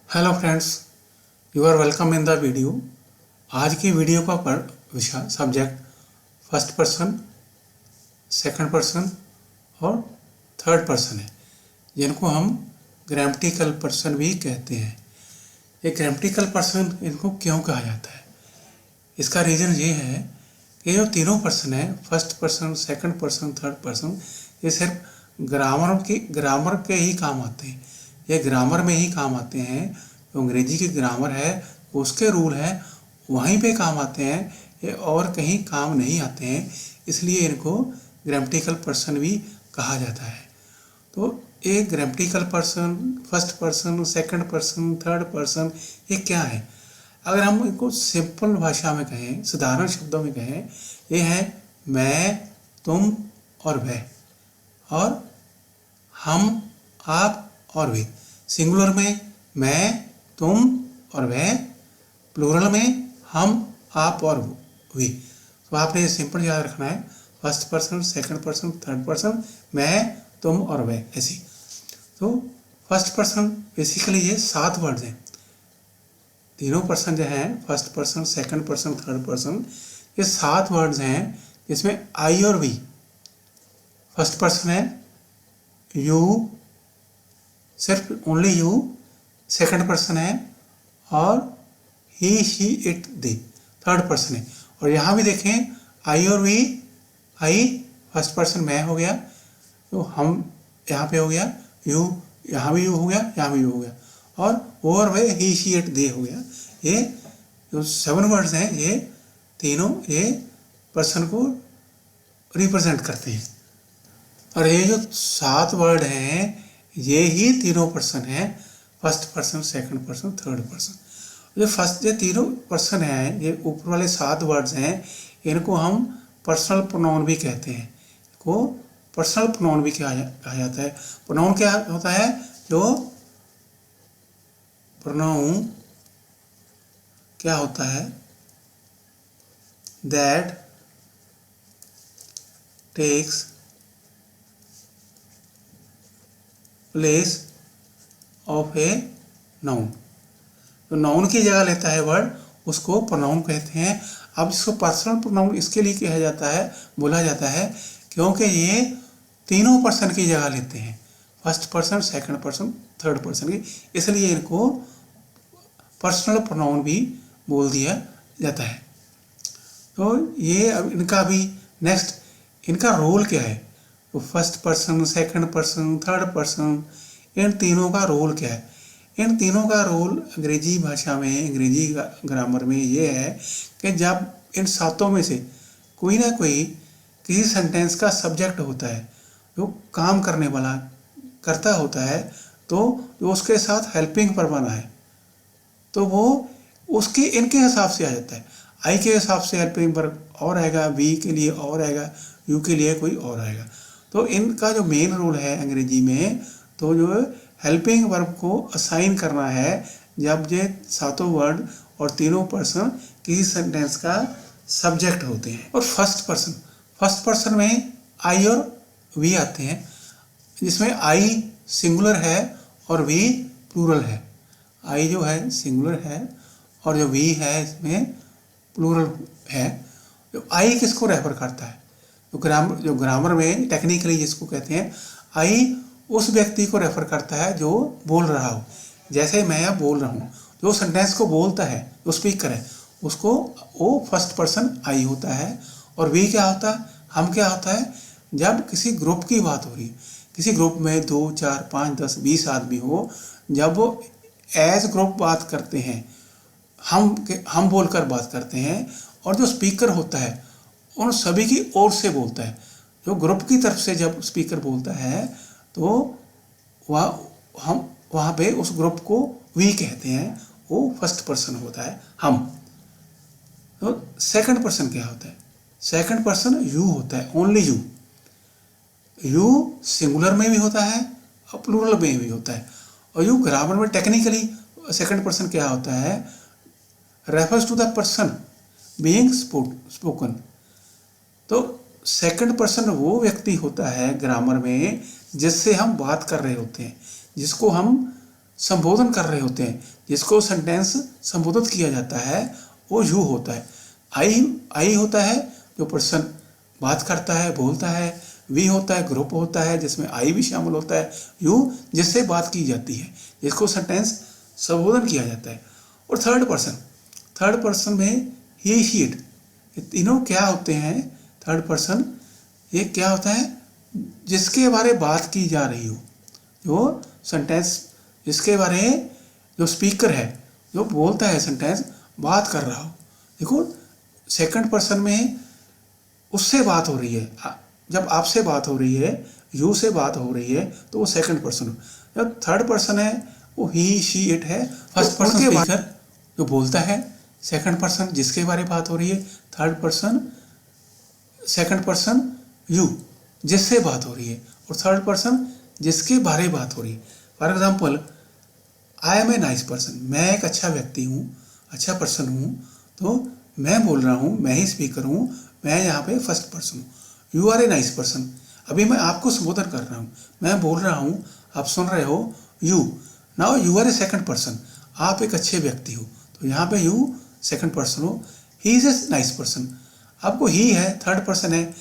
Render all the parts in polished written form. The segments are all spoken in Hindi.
Hello friends, you are welcome in the video. आज की वीडियो का विषय subject first person, second person और थर्ड पर्सन है, जिनको हम ग्रामेटिकल पर्सन भी कहते हैं। ये ग्रामेटिकल पर्सन इनको क्यों कहा जाता है? इसका रीज़न ये है कि जो तीनों पर्सन है, first person, second person, third person, ये सिर्फ ग्रामर के ही काम आते हैं। ये ग्रामर में ही काम आते हैं। जो अंग्रेजी की ग्रामर है, उसके रूल है, वहीं पे काम आते हैं। ये और कहीं काम नहीं आते हैं, इसलिए इनको ग्रामेटिकल पर्सन भी कहा जाता है। तो एक grammatical person, first person, second person, third person, ये क्या है? अगर हम इनको सिंपल भाषा में कहें, साधारण शब्दों में कहें, ये है मैं, तुम और वह, और हम, आप और वे। सिंगुलर में मैं, तुम और वह, प्लूरल में हम, आप और वे। तो आपने ये सिंपल याद रखना है, first person, second person, third person, मैं, तुम और वह, ऐसी। तो फर्स्ट पर्सन बेसिकली ये 7 वर्ड्स हैं। तीनों पर्सन जो हैं, first person, second person, third person, ये 7 वर्ड्स हैं, जिसमें आई और वी। फर्स्ट पर्सन है यू, सिर्फ ओनली यू। सेकंड पर्सन है और he, she, it, they. Third person है, और यहाँ भी देखें आई और वी। आई फर्स्ट पर्सन मैं हो गया, तो हम यहाँ पे हो गया, यू यहाँ भी यू हो गया, यहाँ भी यू हो गया, और वो और वह ही, शी, इट, दे हो गया। ये जो 7 वर्ड्स हैं, ये तीनों ये पर्सन को रिप्रेजेंट करते हैं। और ये जो 7 वर्ड हैं, ये ही तीनों पर्सन हैं, first person, second person, third person. ये तीनों पर्सन हैं, ये ऊपर वाले 7 वर्ड्स हैं, इनको हम पर्सनल प्रोनाउन भी कहते हैं। इनको पर्सनल प्रोनाउन भी कहा जाता है। प्रोनाउन क्या होता है? जो प्रोनाउन क्या होता है? That takes place of a noun. तो नाउन की जगह लेता है वर्ड, उसको प्रोनाउन कहते हैं। अब इसको पर्सनल प्रोनाउन इसके लिए कहा जाता है, बोला जाता है, क्योंकि ये तीनों पर्सन की जगह लेते हैं, first person, second person, third person की, इसलिए इनको पर्सनल प्रोनाउन भी बोल दिया जाता है। तो ये अब इनका भी नेक्स्ट इनका रोल क्या है? तो first person, second person, third person, इन तीनों का रोल क्या है? इन तीनों का रोल अंग्रेजी भाषा में, अंग्रेजी ग्रामर में ये है कि जब इन 7 में से कोई ना कोई किसी सेंटेंस का सब्जेक्ट होता है, जो काम करने वाला करता होता है, तो जो उसके साथ हेल्पिंग वर्ब बना है, तो वो उसके इनके हिसाब से आ जाता है। आई के हिसाब से हेल्पिंग वर्ब और आएगा, वी के लिए और आएगा, यू के लिए कोई और आएगा। तो इनका जो मेन रोल है अंग्रेजी में, तो जो हेल्पिंग वर्ब को असाइन करना है, जब ये 7 वर्ड और तीनों पर्सन किसी सेंटेंस का सब्जेक्ट होते हैं। और फर्स्ट पर्सन में आई और वी आते हैं, जिसमें आई सिंगुलर है और वी प्लूरल है। आई जो है सिंगुलर है और जो वी है इसमें प्लूरल है। जो आई किसको रेफर करता है? जो ग्रामर में टेक्निकली जिसको कहते हैं, आई उस व्यक्ति को रेफर करता है जो बोल रहा हो। जैसे मैं अब बोल रहा हूँ, जो सेंटेंस को बोलता है, जो स्पीकर है, उसको वो फर्स्ट पर्सन आई होता है। और वी क्या होता है? हम क्या होता है? जब किसी ग्रुप की बात हो रही है, किसी ग्रुप में 2, 4, 5, 10, 20 आदमी हो, जब वो एज ग्रुप बात करते हैं, हम बोलकर बात करते हैं, और जो स्पीकर होता है उन सभी की ओर से बोलता है। जो ग्रुप की तरफ से जब स्पीकर बोलता है, तो हम वहाँ पे उस ग्रुप को वी कहते हैं, वो फर्स्ट पर्सन होता है, हम। तो सेकंड पर्सन क्या होता है? सेकंड पर्सन यू होता है, ओनली यू। यू सिंगुलर में भी होता है और प्लूरल में भी होता है। और यू ग्रामर में टेक्निकली सेकंड पर्सन क्या होता है? Refers to the person being spoken. तो सेकंड पर्सन वो व्यक्ति होता है ग्रामर में जिससे हम बात कर रहे होते हैं, जिसको हम संबोधन कर रहे होते हैं, जिसको सेंटेंस संबोधित किया जाता है, वो यू होता है। आई होता है जो पर्सन बात करता है, बोलता है। वी होता है ग्रुप होता है जिसमें आई भी शामिल होता है। यू जिससे बात की जाती है, जिसको सेंटेंस संबोधन किया जाता है। और थर्ड पर्सन में ही शी इट, ये तीनों क्या होते हैं? थर्ड पर्सन ये क्या होता है? जिसके बारे बात की जा रही हो, जो सेंटेंस जिसके बारे जो स्पीकर है, जो बोलता है सेंटेंस, बात कर रहा हो। देखो सेकंड पर्सन में उससे बात हो रही है। जब आपसे बात हो रही है, यू से बात हो रही है, तो वो सेकंड पर्सन। जब थर्ड पर्सन है वो ही शी इट है। फर्स्ट पर्सन स्पीकर जो बोलता है, सेकंड पर्सन जिसके बारे बात हो रही है, third person second person you जिससे बात हो रही है, और थर्ड पर्सन जिसके बारे बात हो रही है। For example, I am a nice person, मैं एक अच्छा व्यक्ति हूँ, अच्छा पर्सन हूँ। तो मैं बोल रहा हूँ, मैं ही स्पीकर हूँ, मैं यहाँ पे फर्स्ट पर्सन हूँ। You are a nice person, अभी मैं आपको संबोधन कर रहा हूँ, मैं बोल रहा हूँ, आप सुन रहे हो। You now you are a second person, आप एक अच्छे व्यक्ति हो, तो यहाँ पे यू सेकंड पर्सन हो। He is a nice person, आपको ही है, थर्ड पर्सन है।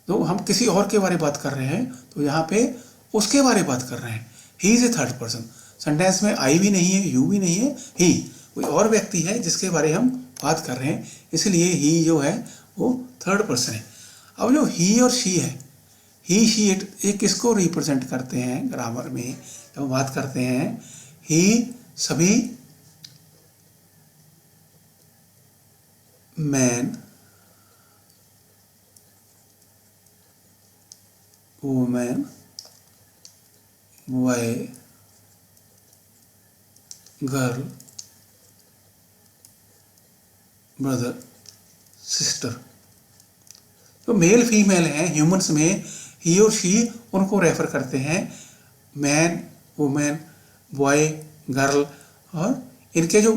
तो हम किसी और के बारे में बात कर रहे हैं, तो यहाँ पे उसके बारे में बात कर रहे हैं। He is a third person. Sentence में आई भी नहीं है, यू भी नहीं है, ही कोई और व्यक्ति है जिसके बारे हम बात कर रहे हैं, इसलिए ही जो है वो थर्ड पर्सन है। अब जो ही और शी है, ही शी इट, ये किसको रिप्रेजेंट करते हैं? ग्रामर में जब हम बात करते हैं, ही सभी man, women, boy, girl, brother, sister. तो मेल फीमेल हैं ह्यूमंस में, ही और शी उनको रेफर करते हैं। मैन, वुमेन, बॉय, गर्ल, और इनके जो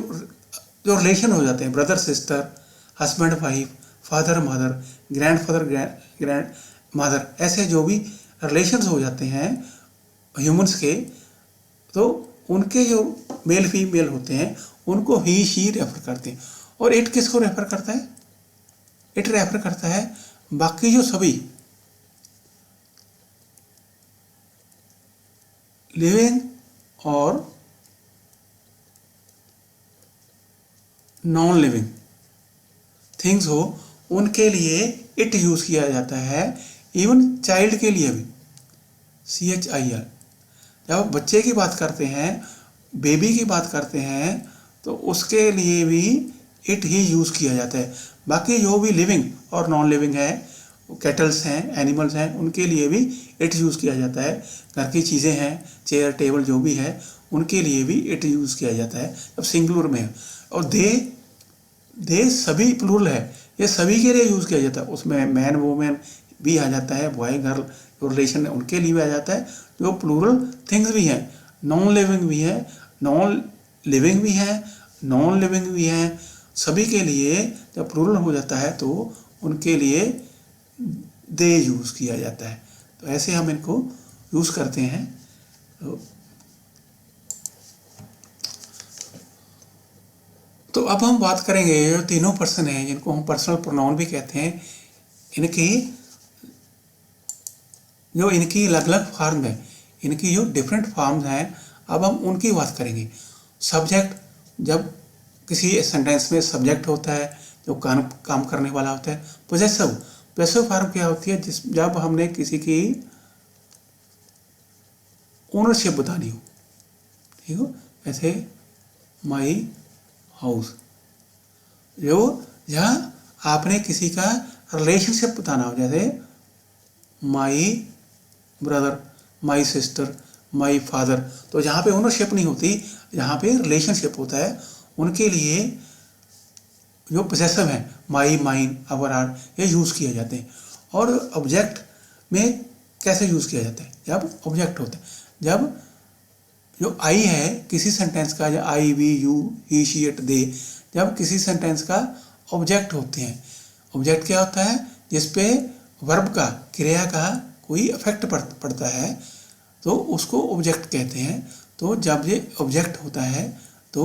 रिलेशन हो जाते हैं, brother sister, husband wife, father mother, grandfather grand mother, ऐसे जो भी रिलेशंस हो जाते हैं ह्यूमंस के, तो उनके जो मेल फीमेल होते हैं उनको ही शी रेफर करते हैं। और इट किसको रेफर करता है? इट रेफर करता है बाकी जो सभी लिविंग और नॉन लिविंग थिंग्स हो, उनके लिए इट यूज किया जाता है। इवन चाइल्ड के लिए भी, CHILD। जब बच्चे की बात करते हैं, बेबी की बात करते हैं, तो उसके लिए भी इट ही यूज़ किया जाता है। बाकी जो भी लिविंग और नॉन लिविंग है, कैटल्स हैं, एनिमल्स हैं, उनके लिए भी इट यूज़ किया जाता है। घर की चीज़ें हैं, चेयर टेबल जो भी है, उनके लिए भी इट यूज़ किया जाता है जब सिंगुलर में है। और दे सभी प्लूरल है, ये सभी के लिए यूज़ किया जाता है। उसमें मैन वुमेन भी आ जाता है, बॉय गर्ल जो रिलेशन है उनके लिए भी आ जाता है। जो प्लूरल थिंग्स भी हैं, नॉन लिविंग भी है, नॉन लिविंग भी है, नॉन लिविंग भी है, सभी के लिए जब प्लूरल हो जाता है तो उनके लिए दे यूज़ किया जाता है। तो ऐसे हम इनको यूज़ करते हैं। तो अब हम बात करेंगे जो तीनों पर्सन हैं जिनको हम पर्सनल प्रोनाउन भी कहते हैं, इनकी अलग अलग फॉर्म है, इनकी जो डिफरेंट फॉर्म्स हैं, अब हम उनकी बात करेंगे। सब्जेक्ट, जब किसी सेंटेंस में सब्जेक्ट होता है जो काम करने वाला होता है। पोजेसिव फॉर्म क्या होती है? जब हमने किसी की ओनरशिप बतानी हो, ठीक हो, जैसे माई हाउस। जो जहाँ आपने किसी का रिलेशनशिप बताना हो, जैसे my brother, my sister, my father, तो जहाँ पे ओनरशिप नहीं होती, जहाँ पे रिलेशनशिप होता है, उनके लिए जो पोजेसिव हैं, माई, माइन, अवर, आर, ये यूज़ किए जाते हैं। और ऑब्जेक्ट में कैसे यूज़ किया जाता है? जब ऑब्जेक्ट होता है, जब जो आई है किसी सेंटेंस का, या I, we, you, he, she, it, they, जब किसी सेंटेंस का ऑब्जेक्ट होते हैं। ऑब्जेक्ट क्या होता है? जिसपे वर्ब का, क्रिया का कोई इफेक्ट पड़ता है, तो उसको ऑब्जेक्ट कहते हैं। तो जब ये ऑब्जेक्ट होता है तो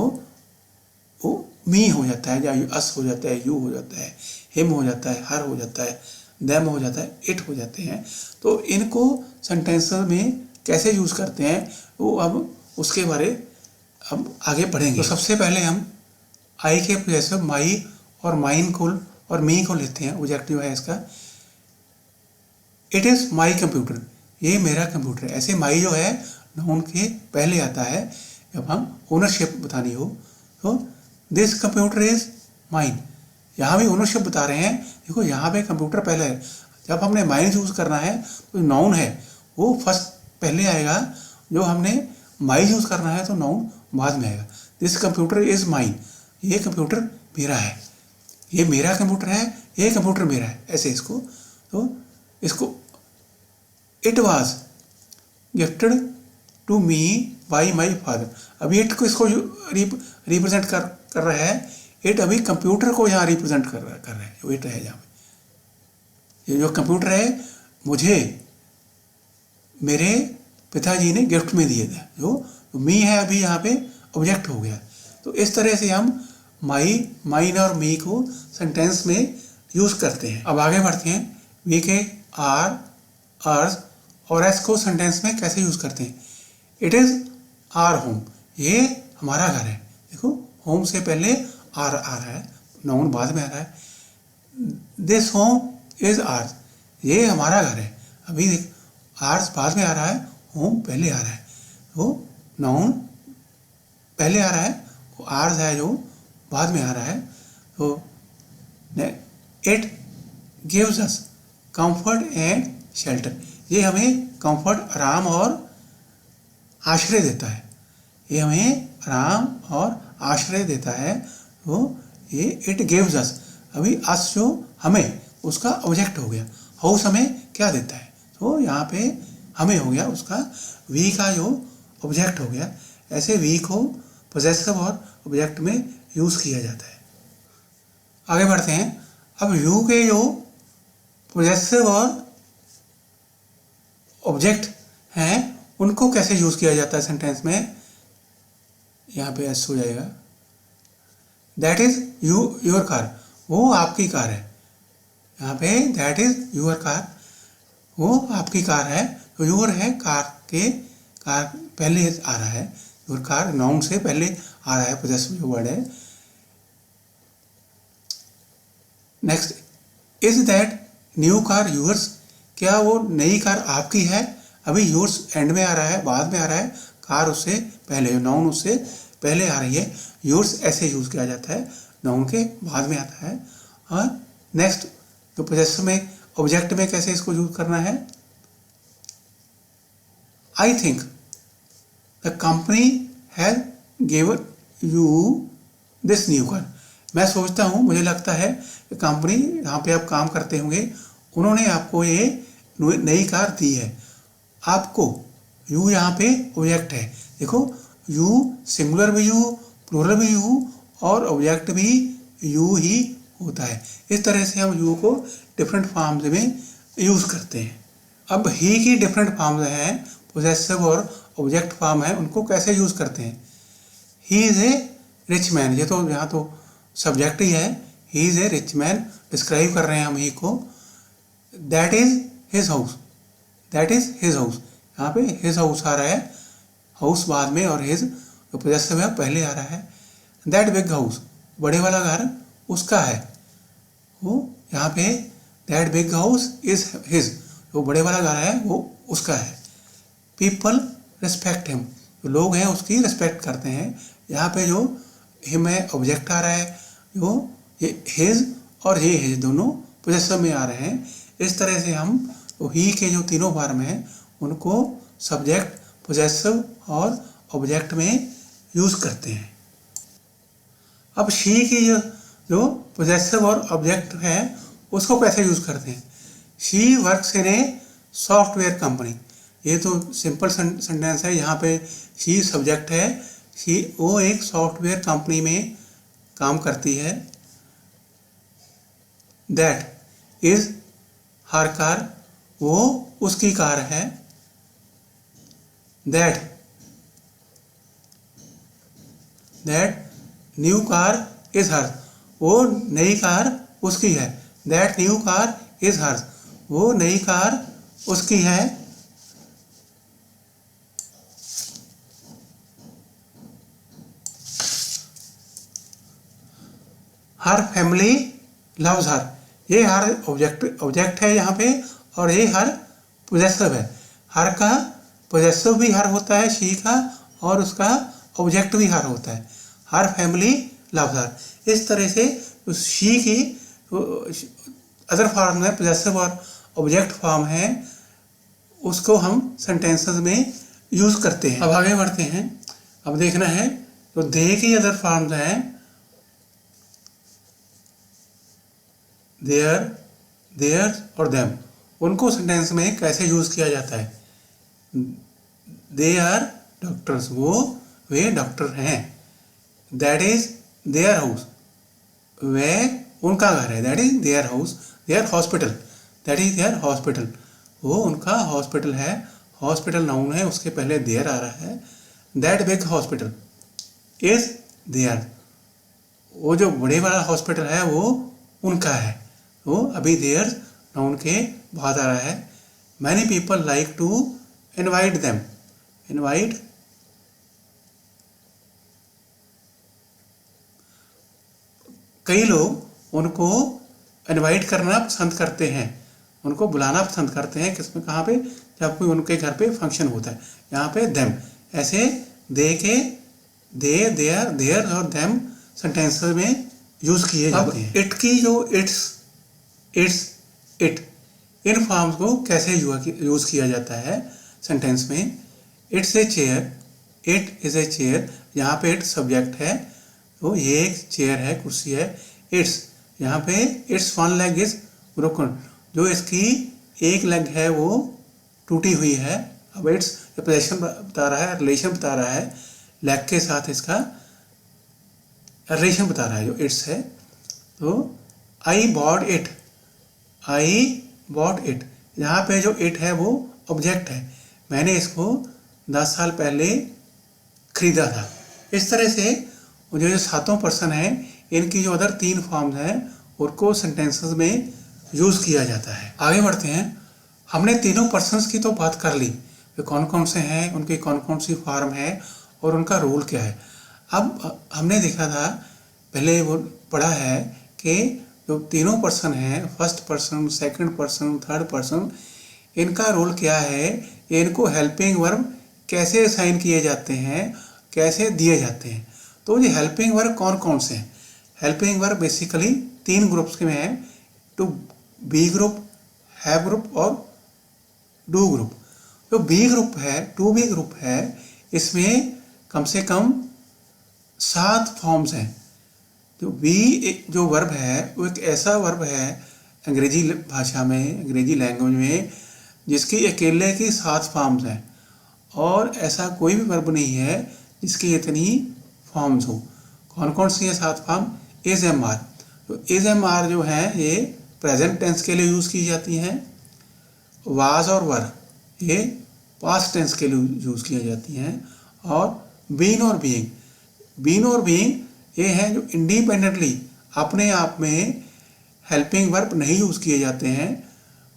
वो मी हो जाता है, या अस हो जाता है, यू हो जाता है, हिम हो जाता है, हर हो जाता है, देम हो जाता है, इट हो जाते हैं। तो इनको सेंटेंस में कैसे यूज़ करते हैं वो अब उसके बारे अब आगे बढ़ेंगे। तो सबसे पहले हम आई के पोजेसिव माई और माइन को और मी को लेते हैं। ऑब्जेक्टिव है इसका, इट इज़ माई कंप्यूटर, ये मेरा कंप्यूटर है। ऐसे माई जो है नाउन के पहले आता है जब हम ओनरशिप बतानी हो। तो दिस कंप्यूटर इज माइन, यहाँ भी ओनरशिप बता रहे हैं। देखो यहाँ पे कंप्यूटर पहले है, जब हमने माइन यूज़ करना है तो नाउन है वो फर्स्ट पहले आएगा, जो हमने माई यूज़ करना है तो नाउन बाद में आएगा। दिस कंप्यूटर इज माइन, ये कंप्यूटर मेरा है, ये मेरा कंप्यूटर है, ये कंप्यूटर मेरा है, ऐसे इसको। तो इसको it was gifted to me by my father, अभी इट को इसको रिप्रेजेंट कर रहा है। इट अभी कंप्यूटर को यहाँ रिप्रेजेंट कर रहा है, जो इट है यहाँ पे। ये जो कंप्यूटर है मुझे मेरे पिताजी ने गिफ्ट में दिए थे, जो मी है अभी यहाँ पे ऑब्जेक्ट हो गया। तो इस तरह से हम माई, माइन और मी को सेंटेंस में यूज़ करते हैं। अब आगे बढ़ते हैं। वी के आर, अर्स और एस को सेंटेंस में कैसे यूज़ करते हैं। इट इज़ आर होम, ये हमारा घर है। देखो होम से पहले आर आ रहा है, नाउन बाद में आ रहा है। दिस होम इज़ आर्स, ये हमारा घर है। अभी देख आर्स बाद में आ रहा है, होम पहले आ रहा है। तो नाउन पहले आ रहा है, वो आर्स है जो बाद में आ रहा है। तो it gives us comfort and shelter, ये हमें कंफर्ट, आराम और आश्रय देता है। ये हमें आराम और आश्रय देता है। तो ये इट गिव्स अस, अभी अस जो हमें उसका ऑब्जेक्ट हो गया। हाउस हमें क्या देता है, तो यहाँ पे हमें हो गया उसका वी का जो ऑब्जेक्ट हो गया। ऐसे वी को पोजेसिव और ऑब्जेक्ट में यूज़ किया जाता है। आगे बढ़ते हैं। अब यू के जो पोजेसिव और ऑब्जेक्ट हैं उनको कैसे यूज़ किया जाता है सेंटेंस में। यहाँ पे एस हो जाएगा। दैट इज़ योर कार, वो आपकी कार है। यहाँ पे दैट इज़ योर कार, वो आपकी कार है। तो योर है कार के, कार पहले आ रहा है। योर कार नाउन से पहले आ रहा है, पोजेसिव जो वर्ड है। Next, is that new car yours, क्या वो नई कार आपकी है। अभी यूर्स एंड में आ रहा है, बाद में आ रहा है, कार उससे पहले, नाउन उससे पहले आ रही है। यूर्स ऐसे यूज़ किया जाता है, नाउन के बाद में आता है। और नेक्स्ट जो पोजेसिव में ऑब्जेक्ट में कैसे इसको यूज करना है। I think the company has given you this new car, मैं सोचता हूँ, मुझे लगता है कि कंपनी यहाँ पे आप काम करते होंगे, उन्होंने आपको ये नई कार दी है। आपको यू यहाँ पे ऑब्जेक्ट है। देखो यू सिंगुलर भी यू, प्लूरल भी यू और ऑब्जेक्ट भी यू ही होता है। इस तरह से हम यू को डिफरेंट फॉर्म्स में यूज़ करते हैं। अब ही की डिफरेंट फॉर्म्स हैं, पोजेसिव और ऑब्जेक्ट फॉर्म है, उनको कैसे यूज़ करते हैं। He is a rich man, ये तो यहाँ तो सब्जेक्ट ही है। He is a rich man describe कर रहे हैं हम ही को। That is his house, that is his house, यहाँ पे हिज हाउस आ रहा है, हाउस बाद में और हिज जो पोजेसिव है पहले आ रहा है। दैट बिग हाउस, बड़े वाला घर उसका है, वो यहाँ पे that big house is his, जो बड़े वाला घर है वो उसका है। पीपल रिस्पेक्ट हिम, जो लोग हैं उसकी रिस्पेक्ट करते हैं। यहाँ पे जो हिम है ऑब्जेक्ट आ रहा है, जो ये हिज और ये हिज दोनों पोजेसिव में आ रहे हैं। इस तरह से हम तो ही के जो तीनों फॉर्म हैं उनको सब्जेक्ट, पोजेसिव और ऑब्जेक्ट में यूज़ करते हैं। अब शी की जो पोजेसिव और ऑब्जेक्ट है उसको कैसे यूज़ करते हैं। She works in a software company, ये तो सिंपल सेंटेंस है। यहाँ पे शी सब्जेक्ट है, शी वो एक सॉफ्टवेयर कंपनी में काम करती है। दैट इज़ हर कार, वो उसकी कार है। That that new car is hers, वो नई कार उसकी है। That new car is hers, वो नई कार उसकी है। हर फैमिली लव्स हर, ये हर ऑब्जेक्ट है यहाँ पे, और ये हर पोजेसिव है। हर का पोजेसिव भी हर होता है शी का, और उसका ऑब्जेक्ट भी हर होता है। हर फैमिली लव्स हर। इस तरह से उस शी की अदर फॉर्म है, पोजेसिव और ऑब्जेक्ट फॉर्म है, उसको हम सेंटेंसेस में यूज करते हैं। अब आगे बढ़ते हैं। अब देखना है तो दे की अदर फॉर्म्स हैं देयर, देयर्स और देम। उनको सेंटेंस में कैसे यूज किया जाता है। दे आर डॉक्टर्स, वे डॉक्टर हैं। दैट इज देयर हाउस, वह उनका घर है। That is their house. Their hospital, that is their hospital, वो उनका हॉस्पिटल है। हॉस्पिटल नाउन है, उसके पहले देयर आ रहा है। That big hospital is there, वो जो बड़े वाला हॉस्पिटल है वो उनका है। वो अभी देयर नाउन के बाद आ रहा है। Many people like to invite them, invite कई लोग उनको इनवाइट करना पसंद करते हैं, उनको बुलाना पसंद करते हैं। किसमें, कहाँ पे, जब कोई उनके घर पे फंक्शन होता है। यहाँ पे देम, ऐसे दे के दे, देयर, देयर और देम सेंटेंसेस में यूज किए जाते हैं। इट की जो इट्स, इट, इन फॉर्म्स को कैसे यूज किया जाता है सेंटेंस में। It's a chair, it is a chair, यहाँ पे इट सब्जेक्ट है, तो ये एक चेयर है, कुर्सी है। इट्स, यहाँ पे it's one leg is broken, जो इसकी एक लेग है वो टूटी हुई है। अब इट्स पोजीशन बता रहा है, रिलेशन बता रहा है, लेग के साथ इसका रिलेशन बता रहा है जो इट्स है। तो I bought it, I bought it, यहाँ पे जो इट है वो ऑब्जेक्ट है। मैंने इसको 10 साल पहले खरीदा था। इस तरह से जो सातों पर्सन हैं, इनकी जो अदर 3 फॉर्म्स हैं उनको सेंटेंसेस में यूज किया जाता है। आगे बढ़ते हैं। हमने तीनों पर्सन्स की तो बात कर ली, वे कौन कौन से हैं, उनकी कौन कौन सी फॉर्म है और उनका रोल क्या है। अब हमने देखा था, पहले वो पढ़ा है कि जो तीनों पर्सन हैं, first person, second person, third person, इनका रोल क्या है, इनको हेल्पिंग वर्ब कैसे असाइन किए जाते हैं, कैसे दिए जाते हैं। तो ये हेल्पिंग वर्ब कौन कौन से हैं। हेल्पिंग वर्ब बेसिकली 3 ग्रुप्स में है, to be group, have group और डू ग्रुप। जो बी ग्रुप है, टू बी ग्रुप है, इसमें कम से कम 7 फॉर्म्स हैं। जो बी जो वर्ब है वो एक ऐसा वर्ब है अंग्रेजी भाषा में, अंग्रेजी लैंग्वेज में, जिसकी अकेले की 7 फॉर्म्स हैं, और ऐसा कोई भी वर्ब नहीं है जिसकी इतनी फॉर्म्स हो। कौन कौन सी है 7 फॉर्म। इज एम आर, तो इज एम आर जो है ये प्रेजेंट टेंस के लिए यूज़ की जाती हैं। वाज और वर ये पास्ट टेंस के लिए यूज़ की जाती हैं। और बीन और बीइंग, बीन और बीइंग ये हैं जो इंडिपेंडेंटली अपने आप में हेल्पिंग वर्ब नहीं यूज़ किए जाते हैं,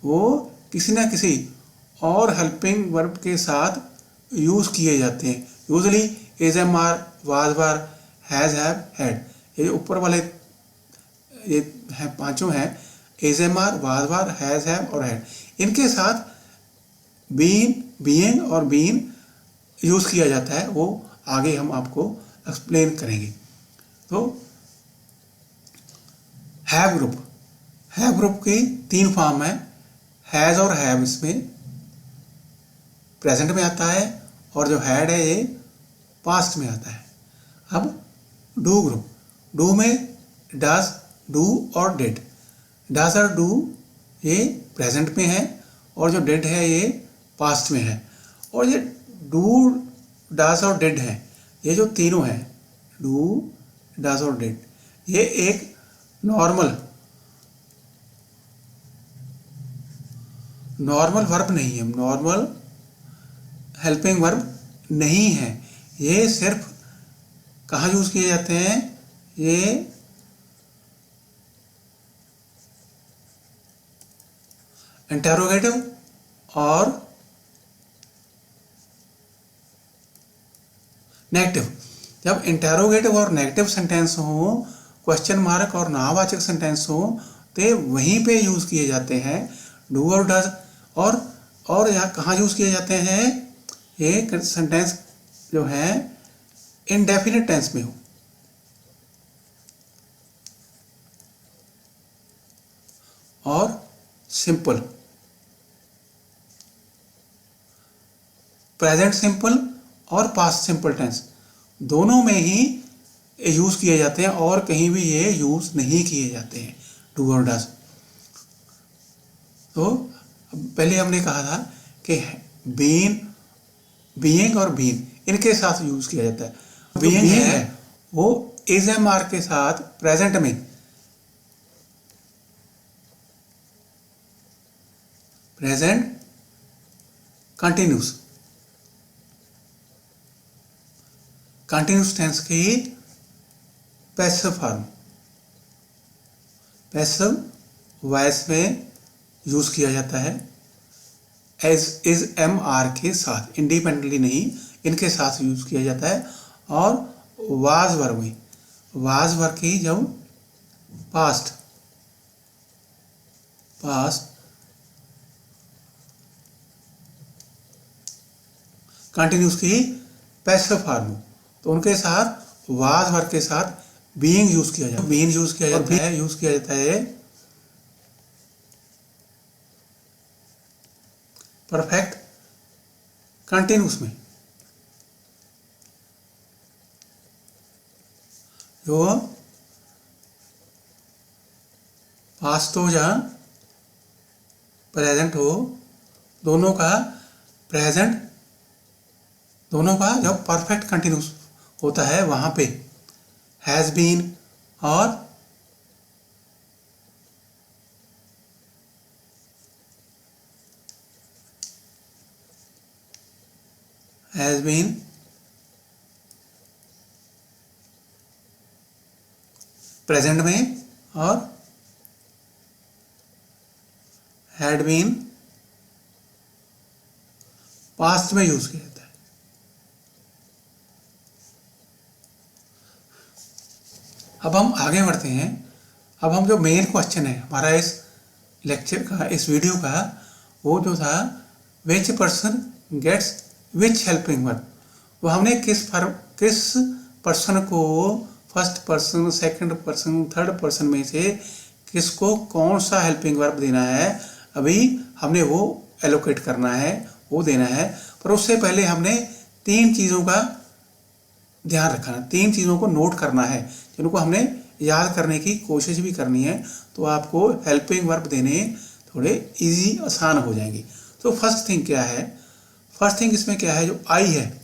वो किसी ना किसी और हेल्पिंग वर्ब के साथ यूज़ किए जाते हैं। Usually is am are, was were, has have, had, ये ऊपर वाले ये हैं 5 हैं, is am are, was were, has have और हैड, इनके साथ बीन, बीइंग और बीन यूज़ किया जाता है। वो आगे हम आपको एक्सप्लेन करेंगे। तो हैव ग्रुप, हैव ग्रुप की 3 फॉर्म है। हैज़ और हैव इसमें प्रेजेंट में आता है, और जो हैड है ये पास्ट में आता है। अब डू ग्रुप, डू में डज, डू और डिड। डज और डू ये प्रेजेंट में है, और जो डिड है ये पास्ट में है। और ये डू, डज और डिड है, ये जो तीनों हैं, डू, डज और डिड, ये एक नॉर्मल वर्ब नहीं है, नॉर्मल हेल्पिंग वर्ब नहीं है। ये सिर्फ कहाँ यूज किए जाते हैं? ये इंटेरोगेटिव और नेगेटिव। जब इंटेरोगेटिव और नेगेटिव सेंटेंस हो, क्वेश्चन मार्क और नावाचक सेंटेंस हो, तो वहीं पे यूज किए जाते हैं डू और डज। और यहाँ कहाँ यूज किए जाते हैं? ये सेंटेंस जो है इनडेफिनिट टेंस में हो। और सिंपल, प्रेजेंट सिंपल और पास्ट सिंपल टेंस दोनों में ही यूज किए जाते हैं और कहीं भी ये यूज नहीं किए जाते हैं डू और डज। तो पहले हमने कहा था कि बीन, बीइंग और बीन इनके साथ यूज किया जाता है। बीइंग है वो इज एम आर के साथ प्रेजेंट में प्रेजेंट कंटिन्यूस टेंस की पैसिव फॉर्म, पैसिव वॉइस में यूज किया जाता है एज इज एम आर के साथ, इंडिपेंडेंटली नहीं, इनके साथ यूज किया जाता है। और वाज वर्ब में, वाज वर्ब की जब पास्ट कंटिन्यूस की पैसिव फॉर्म, तो उनके साथ वाज वर्ब के साथ बीइंग यूज किया जाता है। बीइंग यूज किया जाता है परफेक्ट कंटिन्यूस में, जो पास्ट हो या प्रेजेंट हो, दोनों का जब परफेक्ट कंटिन्यूस होता है वहां पे हैज बीन और हैज बीन प्रेजेंट में और हैड बीन पास्ट में यूज किया जाता है। अब हम आगे बढ़ते हैं। अब हम जो मेन क्वेश्चन है हमारा इस लेक्चर का, इस वीडियो का, वो जो था which person gets which helping verb. वो हमने किस पर्सन को first person, second person, third person में से किसको कौन सा हेल्पिंग वर्ब देना है, अभी हमने वो एलोकेट करना है, वो देना है। पर उससे पहले हमने 3 चीज़ों का ध्यान रखना, 3 चीज़ों को नोट करना है, जिनको हमने याद करने की कोशिश भी करनी है, तो आपको हेल्पिंग वर्ब देने थोड़े इजी, आसान हो जाएंगे। तो फर्स्ट थिंग क्या है? फर्स्ट थिंग इसमें क्या है? जो आई है,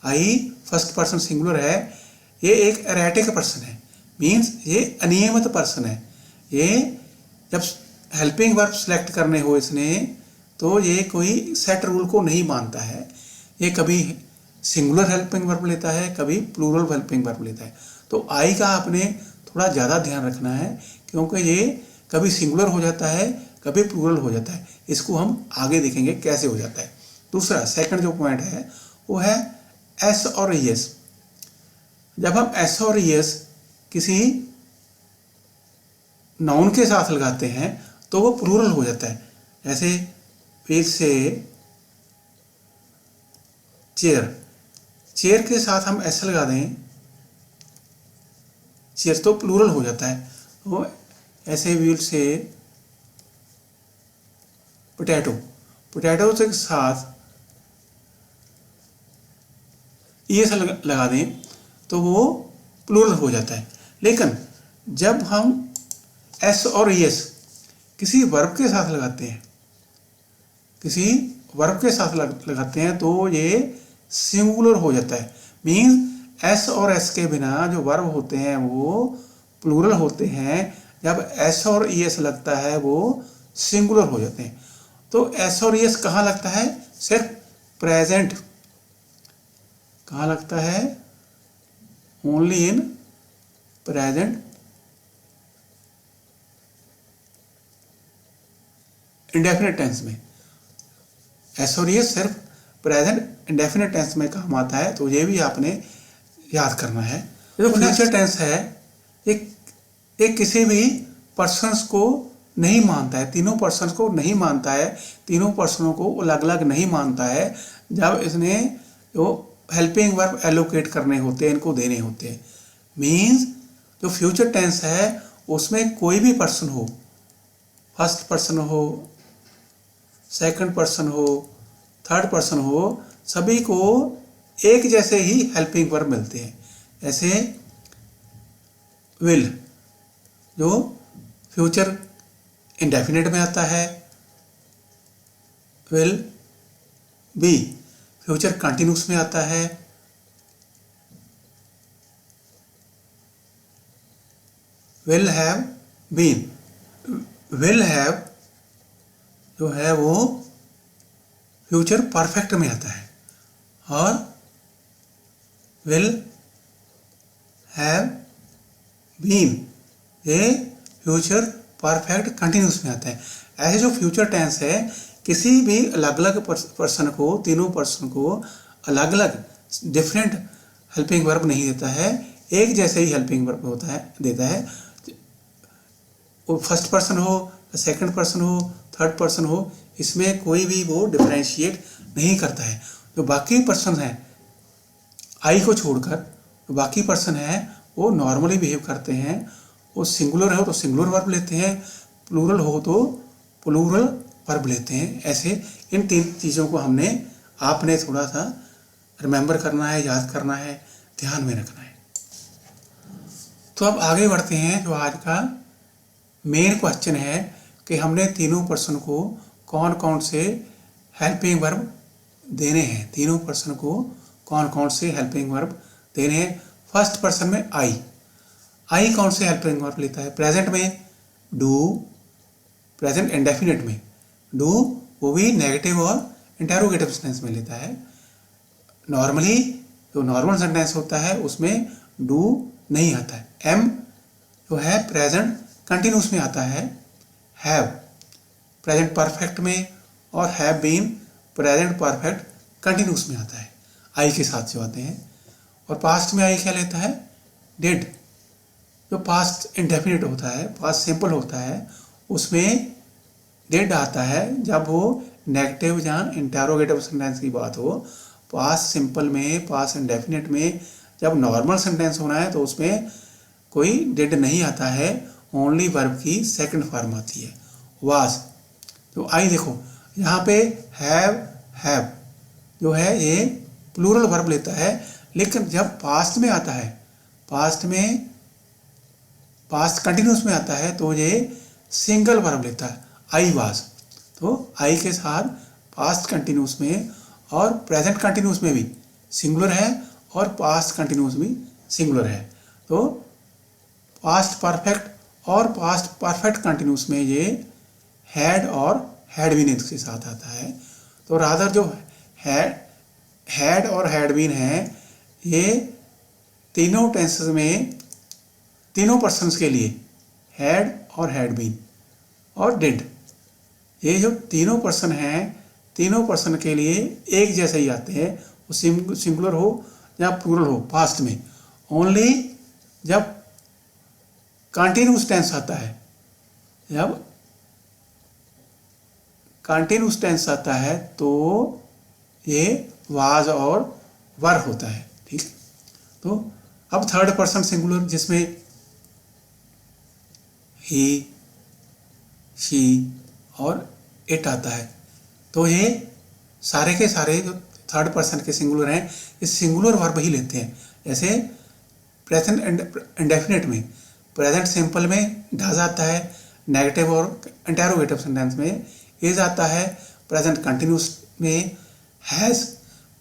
आई फर्स्ट पर्सन सिंगुलर है, ये एक एरेटिक पर्सन है, मीन्स ये अनियमित पर्सन है। ये जब हेल्पिंग वर्ब सेलेक्ट करने हो इसने, तो ये कोई सेट रूल को नहीं मानता है। ये कभी सिंगुलर हेल्पिंग वर्ब लेता है, कभी प्लूरल हेल्पिंग वर्ब लेता है। तो आई का आपने थोड़ा ज़्यादा ध्यान रखना है, क्योंकि ये कभी सिंगुलर हो जाता है, कभी प्लूरल हो जाता है। इसको हम आगे देखेंगे कैसे हो जाता है। दूसरा, सेकंड जो पॉइंट है वो है एस और एस। जब हम एस और एस किसी नाउन के साथ लगाते हैं तो वो प्लूरल हो जाता है। जैसे पेज से चेयर, चेयर के साथ हम एस लगा दें, चेयर तो प्लूरल हो जाता है। तो ऐसे व्हील से पोटैटो, पोटैटो के साथ एस लगा दें तो वो प्लूरल हो जाता है। लेकिन जब हम एस और एस किसी वर्ब के साथ लगाते हैं, किसी वर्ब के साथ लगाते हैं, तो ये सिंगुलर हो जाता है। मीन्स एस और एस के बिना जो वर्ब होते हैं वो प्लूरल होते हैं, जब एस और एस लगता है वो सिंगुलर हो जाते हैं। तो एस और एस कहाँ लगता है? सिर्फ प्रेजेंट। कहाँ लगता है? Only in present indefinite tense में। एसोरियस सिर्फ प्रेजेंट इंडेफिनिट टेंस में काम आता है, तो ये भी आपने याद करना है। जो फ्यूचर टेंस है एक किसी भी पर्सन्स को नहीं मानता है, तीनों पर्सन्स को नहीं मानता है, तीनों पर्सनों को अलग अलग नहीं मानता है। जब इसने जो हेल्पिंग वर्ब एलोकेट करने होते हैं, इनको देने होते हैं, मीन्स जो फ्यूचर टेंस है उसमें कोई भी पर्सन हो, फर्स्ट पर्सन हो, सेकंड पर्सन हो, थर्ड पर्सन हो, सभी को एक जैसे ही हेल्पिंग वर्ब मिलते हैं। ऐसे विल जो फ्यूचर इंडेफिनिट में आता है, विल बी फ्यूचर कंटिन्यूस में आता है, will have been, will have जो है वो फ्यूचर परफेक्ट में आता है, और विल हैव बीन ये फ्यूचर परफेक्ट कंटिन्यूस में आता है। ऐसे जो फ्यूचर टेंस है किसी भी अलग अलग पर्सन को, तीनों पर्सन को अलग अलग डिफरेंट हेल्पिंग वर्ब नहीं देता है, एक जैसे ही हेल्पिंग वर्ब होता है, देता है। वो फर्स्ट पर्सन हो, सेकंड पर्सन हो, थर्ड पर्सन हो, इसमें कोई भी वो डिफरेंशिएट नहीं करता है। जो बाकी पर्सन हैं आई को छोड़कर, जो बाकी पर्सन हैं वो नॉर्मली बिहेव करते हैं। वो सिंगुलर हो तो सिंगुलर वर्ब लेते हैं, प्लूरल हो तो प्लूरल वर्ब लेते हैं। ऐसे इन तीन चीज़ों को आपने थोड़ा सा रिमेंबर करना है, याद करना है, ध्यान में रखना है। तो अब आगे बढ़ते हैं। जो आज का मेन क्वेश्चन है कि हमने तीनों पर्सन को कौन कौन से हेल्पिंग वर्ब देने हैं, तीनों पर्सन को कौन कौन से हेल्पिंग वर्ब देने हैं। फर्स्ट पर्सन में आई कौन से हेल्पिंग वर्ब लेता है? प्रेजेंट में डू, प्रेजेंट इंडेफिनिट में डू, वो भी नेगेटिव और इंटेरोगेटिव सेंटेंस में लेता है। नॉर्मली जो नॉर्मल सेंटेंस होता है उसमें डू नहीं आता है। एम जो है प्रेजेंट कंटिन्यूस में आता है, हैव प्रेजेंट परफेक्ट में, और have been present perfect continuous में आता है, आई के साथ जो आते हैं। और पास्ट में आई क्या लेता है? डिड। जो पास्ट इंडेफिनिट होता है, पास्ट सिंपल होता है, उसमें डिड आता है जब वो नेगेटिव या इंटेरोगेटिव सेंटेंस की बात हो। पास्ट सिंपल में, पास्ट इंडेफिनिट में जब नॉर्मल सेंटेंस होना है तो उसमें कोई डिड नहीं आता है, ओनली वर्ब की सेकंड फॉर्म आती है, वाज। तो आई देखो यहाँ पे हैव जो है ये प्लूरल वर्ब लेता है, लेकिन जब पास्ट में आता है, पास्ट कंटिन्यूस में आता है तो ये सिंगल वर्ब लेता है, आई वाज। तो आई के साथ पास्ट कंटिन्यूस में और प्रेजेंट कंटिन्यूस में भी सिंगुलर है और पास्ट कंटिन्यूस भी सिंगुलर है। तो पास्ट परफेक्ट और पास्ट परफेक्ट कंटिन्यूस में ये हैड और हैड बीन के साथ आता है। तो रादर जो हैड और हैड बीन है ये तीनों टेंसेस में, तीनों पर्सन्स के लिए हैड और हैड बीन और डिड, ये जो तीनों पर्सन हैं, तीनों पर्सन के लिए एक जैसे ही आते हैं, वो सिंगुलर हो या प्लूरल हो। पास्ट में ओनली जब कंटिन्यूस टेंस आता है, जब कंटिन्यूस टेंस आता है तो ये वाज और वर होता है, ठीक। तो अब थर्ड पर्सन सिंगुलर जिसमें ही, शी और इट आता है, तो ये सारे के सारे जो थर्ड पर्सन के सिंगुलर हैं ये सिंगुलर वर्ब ही लेते हैं। जैसे प्रेजेंट इंडेफिनिट में, प्रेजेंट सिंपल में डज आता है, नेगेटिव और इंटेरोगेटिव सेंटेंस में इज आता है, प्रेजेंट कंटिन्यूस में हैज़,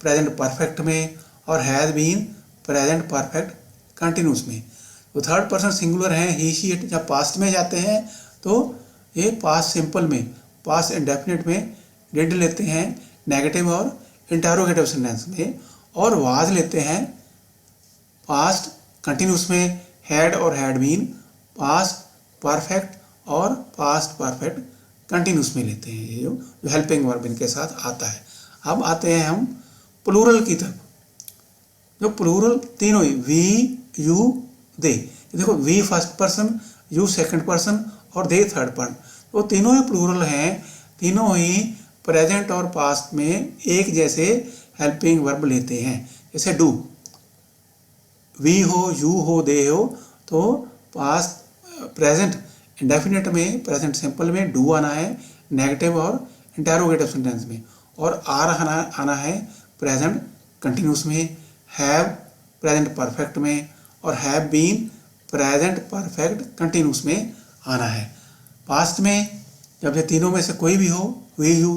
प्रेजेंट परफेक्ट में, और has been present perfect continuous में। तो थर्ड पर्सन सिंगुलर हैं ही, शी, इट। जब पास्ट में जाते हैं तो ये पास्ट सिंपल में, पास्ट इंडेफिनिट में डिड लेते हैं नेगेटिव और इंटेरोगेटिव सेंटेंस में, और वाज लेते हैं पास्ट कंटिन्यूस में हैड और हैड बीन पास्ट परफेक्ट और पास्ट परफेक्ट कंटिन्यूस में लेते हैं, ये जो हेल्पिंग वर्ब इनके साथ आता है। अब आते हैं हम प्लूरल की तरफ। जो प्लूरल तीनों ही वी, यू, दे, देखो we first person, you second person और दे थर्ड पर्सन, तो तीनों ही प्लूरल हैं। तीनों ही प्रेजेंट और पास्ट में एक जैसे हेल्पिंग वर्ब लेते हैं। जैसे डू, वी हो, यू हो, दे हो, तो पास्ट प्रेजेंट इंडेफिनिट में, प्रेजेंट सिंपल में डू आना है नेगेटिव और इंटेरोगेटिव सेंटेंस में, और आर आना है प्रेजेंट कंटिन्यूस में, हैव प्रेजेंट परफेक्ट में, और have been present perfect continuous में आना है। पास्ट में जब ये तीनों में से कोई भी हो, वी, यू,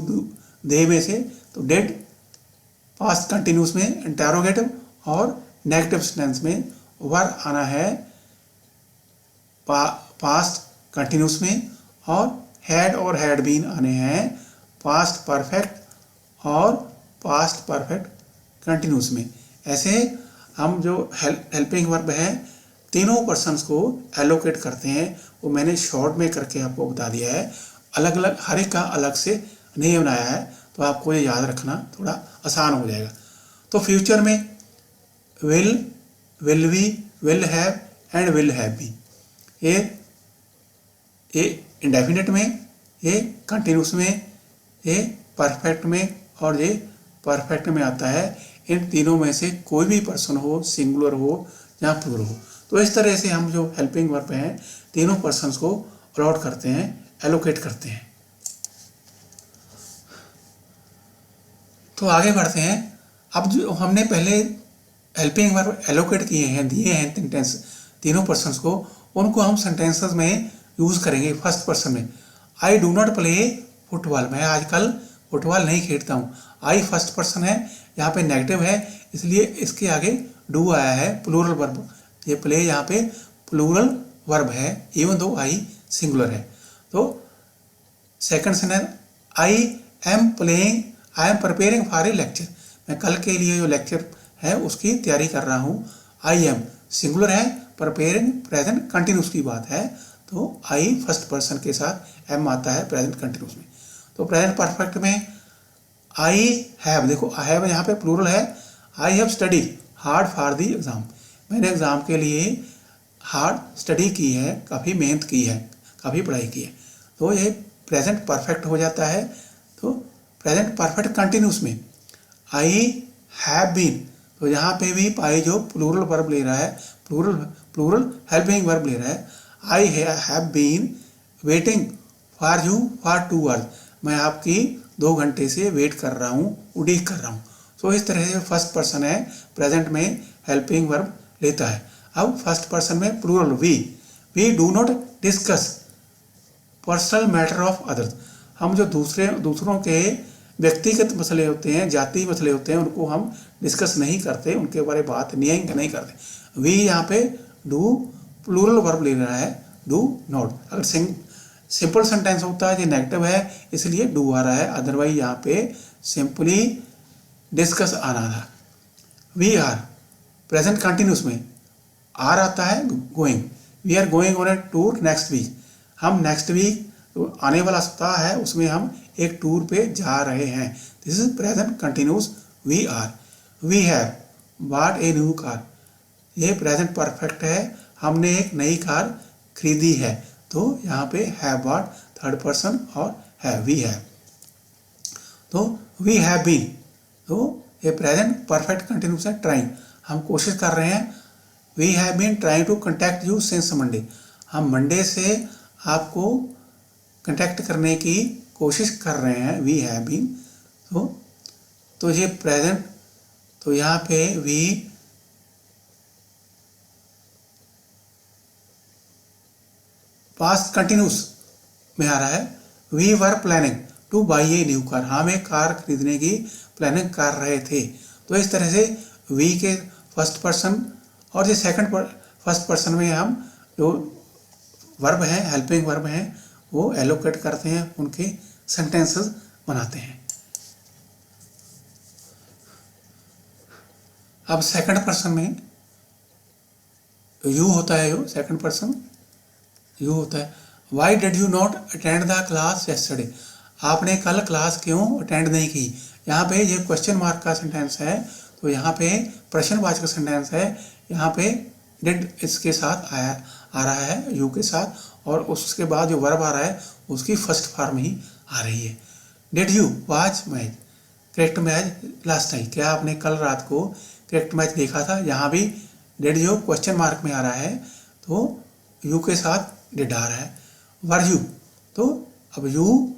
दे में से, तो डेड पास्ट कंटिन्यूस में इंटेरोगेटिव, और नेगेटिव सेंटेंस में वर आना है पास्ट कंटिन्यूस में, और हैड बीन आने हैं पास्ट परफेक्ट और पास्ट परफेक्ट कंटिन्यूस में। ऐसे हम जो हेल्पिंग वर्ब है तीनों पर्सन्स को एलोकेट करते हैं, वो मैंने शॉर्ट में करके आपको बता दिया है। अलग अलग हर एक का अलग से नहीं बनाया है, तो आपको ये याद रखना थोड़ा आसान हो जाएगा। तो फ्यूचर में will, will be, will have and will have be, ये इंडेफिनिट में, ये कंटिन्यूस में, ये परफेक्ट में, और ये परफेक्ट में आता है। इन तीनों में से कोई भी पर्सन हो, सिंगुलर हो या प्लूरल हो। तो इस तरह से हम जो हेल्पिंग वर्ब हैं तीनों पर्सन्स को अलॉट करते हैं, एलोकेट करते हैं। तो आगे बढ़ते हैं। अब जो हमने पहले हेल्पिंग वर्ब एलोकेट किए हैं, दिए हैं सेंटेंस तीनों पर्सन्स को, उनको हम सेंटेंसेस में यूज़ करेंगे फर्स्ट पर्सन में। I do not play football, मैं आजकल फुटबॉल नहीं खेलता हूँ। आई फर्स्ट पर्सन है, यहाँ पे नेगेटिव है, इसलिए इसके आगे डू आया है प्लूरल वर्ब। ये प्ले यहाँ पे प्लूरल वर्ब है, इवन दो आई सिंगुलर है। तो second sentence, I am playing, I am preparing for a lecture, मैं कल के लिए जो लेक्चर है उसकी तैयारी कर रहा हूँ। आई एम सिंगुलर है, प्रिपेयरिंग प्रेजेंट कंटिन्यूस की बात है, तो आई फर्स्ट पर्सन के साथ एम आता है प्रेजेंट कंटिन्यूस में। तो प्रेजेंट परफेक्ट में आई हैव, देखो आई हैव यहाँ पे प्लूरल है, I have study hard for the exam, मैंने एग्ज़ाम के लिए हार्ड स्टडी की है, काफ़ी मेहनत की है, काफ़ी पढ़ाई की है, तो ये प्रेजेंट परफेक्ट हो जाता है। तो प्रेजेंट परफेक्ट कंटिन्यूस में आई हैव बीन, तो यहाँ पे भी आई जो प्लूरल वर्ब ले रहा है, प्लूरल हेल्पिंग वर्ब ले रहा है। I have been waiting for you for 2 hours, मैं आपकी 2 घंटे से वेट कर रहा हूँ, उड़ीक कर रहा हूँ। सो इस तरह से फर्स्ट पर्सन है प्रेजेंट में हेल्पिंग वर्ब लेता है। अब फर्स्ट पर्सन में plural we do not discuss personal matter of others, हम जो दूसरों के व्यक्तिगत मसले होते हैं, जाति मसले होते हैं, उनको हम डिस्कस नहीं करते, उनके बारे में बात नहीं करते। वी यहाँ पे डू प्लूरल वर्ब ले रहा है, डू नॉट। अगर सिंपल सेंटेंस होता है जो नेगेटिव है इसलिए डू आ रहा है, अदरवाइज यहाँ पे सिंपली डिस्कस आना था। वी आर प्रेजेंट कंटिन्यूस में आर आता है going, we are going on a tour next week, हम नेक्स्ट वीक तो आने वाला सप्ताह है उसमें हम एक टूर पे जा रहे हैं। This is present continuous we are. We have bought a new car, ये प्रेजेंट परफेक्ट है, हमने एक नई कार खरीदी है, तो यहाँ पे हैव बॉट थर्ड पर्सन और हैव, वी हैव। तो वी हैव बीन, तो ये प्रेजेंट परफेक्ट कंटिन्यूस है, ट्राइंग, हम कोशिश कर रहे हैं। We have been trying to contact you since Monday, हम मंडे से आपको कंटेक्ट करने की कोशिश कर रहे हैं, वी हैव बीन। तो ये प्रेजेंट, तो यहाँ पे वी पास्ट कंटिन्यूस में आ रहा है। We were planning to buy a new car, हम एक कार खरीदने की प्लानिंग कर रहे थे। तो इस तरह से वी के फर्स्ट पर्सन और ये सेकंड फर्स्ट पर्सन में हम जो वर्ब हैं, हेल्पिंग वर्ब हैं, वो एलोकेट करते हैं, उनके सेंटेंसेस बनाते हैं। अब सेकंड पर्सन में तो यू होता है, यो सेकंड पर्सन यू होता है। Why did you not attend the class yesterday, आपने कल क्लास क्यों अटेंड नहीं की। यहाँ पे ये क्वेश्चन मार्क का सेंटेंस है, तो यहाँ पे प्रश्नवाचक सेंटेंस है। यहाँ पे डिड इसके साथ आ रहा है यू के साथ, और उसके बाद जो वर्ब आ रहा है उसकी फर्स्ट फॉर्म ही आ रही है। Did you watch match cricket match last night, क्या आपने कल रात को क्रिकेट मैच देखा था। यहाँ भी डिड यू क्वेश्चन मार्क में आ रहा है, तो यू के साथ डिड आ रहा है। वर यू, तो अब यू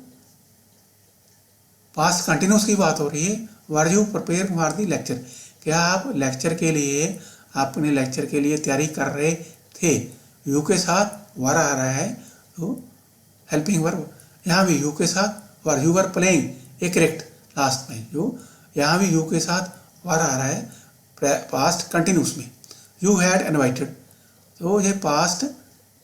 पास्ट कंटिन्यूस की बात हो रही है। Were you prepare for the lecture, क्या आप लेक्चर के लिए अपने लेक्चर के लिए तैयारी कर रहे थे। यू के साथ वर आ रहा है, तो हेल्पिंग वर्ब। यहाँ भी यू के साथ were, you were playing a cricket last में यू, यहाँ भी यू के साथ वर आ रहा है पास्ट कंटिन्यूस में। यू हैड इनवाइटेड, तो ये पास्ट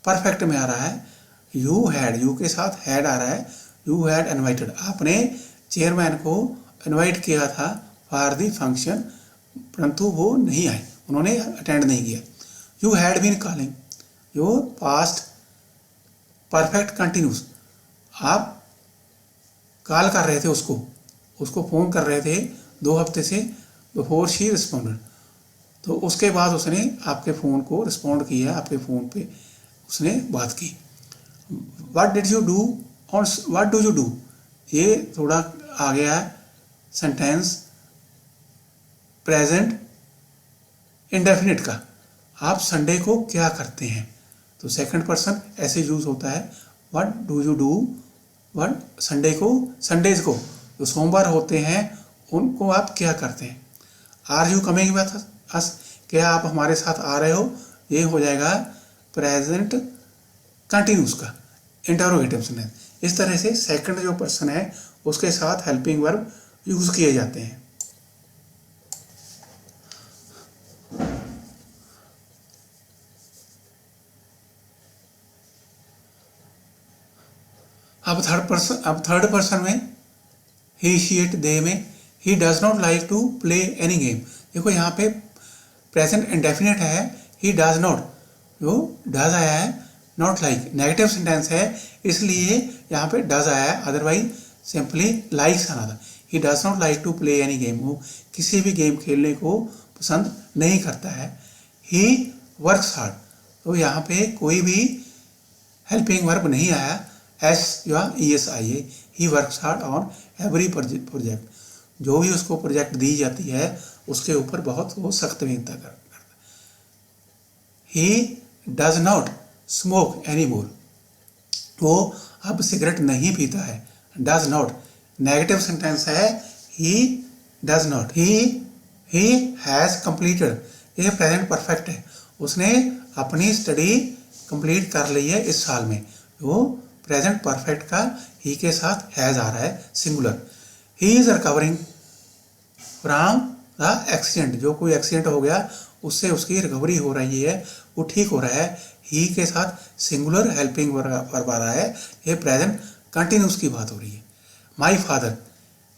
परफेक्ट में आ रहा है। यू हैड, यू के साथ हैड आ रहा है। यू हैड इनवाइटेड, आपने चेयरमैन को इनवाइट किया था फॉर दी फंक्शन, परंतु वो नहीं आए, उन्होंने अटेंड नहीं किया। यू हैड बीन कॉलिंग, जो पास्ट परफेक्ट कंटिन्यूस, आप कॉल कर रहे थे उसको फ़ोन कर रहे थे 2 हफ्ते से। बिफोर शी रिस्पॉन्डेड, तो उसके बाद उसने आपके फ़ोन को रिस्पॉन्ड किया, आपके फ़ोन पे उसने बात की। व्हाट डिड यू डू और व्हाट डू यू डू, ये थोड़ा आ गया है सेंटेंस प्रेजेंट इंडेफिनिट का। आप संडे को क्या करते हैं, तो सेकंड पर्सन ऐसे यूज होता है। What do you do, what Sunday को, संडेज को जो सोमवार होते हैं उनको आप क्या करते हैं। Are you coming with us, क्या आप हमारे साथ आ रहे हो, ये हो जाएगा प्रेजेंट कंटिन्यूस का इंटरोगेटिव सेंटेंस। इस तरह से सेकंड जो पर्सन है उसके साथ हेल्पिंग वर्ब यूज किए जाते हैं। अब थर्ड पर्सन में ही शी इट दे में, he does not like to play any game. देखो यहाँ पे प्रेजेंट इंडेफिनिट है, ही डज नॉट, जो डज आया है, नॉट लाइक नेगेटिव सेंटेंस है इसलिए यहाँ पे डज आया है, अदरवाइज सिंपली लाइक्स आना था। He does not like to play any game, वो किसी भी गेम खेलने को पसंद नहीं करता है। ही वर्क्स हार्ड, तो यहाँ पे कोई भी हेल्पिंग वर्ब नहीं आया, एस या ई एस आई है। He works hard on every project, जो भी उसको प्रोजेक्ट दी जाती है उसके ऊपर बहुत वो सख्त मेहनत करता है। He does not smoke any more, वो अब सिगरेट नहीं पीता है। डज नॉट नेगेटिव सेंटेंस है, he does not. He has completed, ये प्रेजेंट परफेक्ट है, उसने अपनी स्टडी कंप्लीट कर ली है इस साल में। वो प्रेजेंट परफेक्ट का ही के साथ हैज़ आ रहा है singular. He is recovering from the accident, जो कोई एक्सीडेंट हो गया उससे उसकी रिकवरी हो रही है, वो ठीक हो रहा है। ही के साथ सिंगुलर हेल्पिंग वर्ब आ रहा है, ये प्रेजेंट कंटिन्यूस की बात हो रही है। My father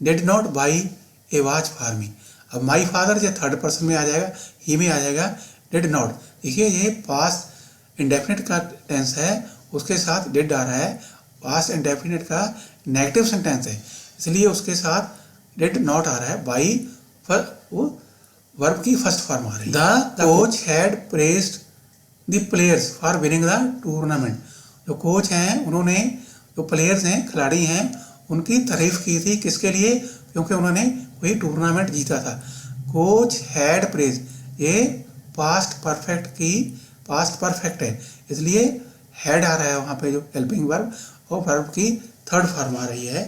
did not by A watch for me, अब माई फादर जो थर्ड पर्सन में आ जाएगा, ही में आ जाएगा डिड नॉट। देखिए ये पास्ट इंडेफिनिट का टेंस है, उसके साथ डिड आ रहा है, पास्ट इंडेफिनिट का नेगेटिव सेंटेंस है इसलिए उसके साथ डिड नॉट आ रहा है। बाई वो वर्ब की फर्स्ट फॉर्म आ रही है। The coach had praised the players for winning the tournament, जो कोच हैं उन्होंने, जो प्लेयर्स हैं खिलाड़ी हैं, उनकी तारीफ की थी, किसके लिए, क्योंकि उन्होंने वही टूर्नामेंट जीता था। कोच हैड प्रेज, ये पास्ट परफेक्ट की पास्ट परफेक्ट है इसलिए हैड आ रहा है वहाँ पे जो हेल्पिंग वर्ब, और वर्ब की थर्ड फॉर्म आ रही है।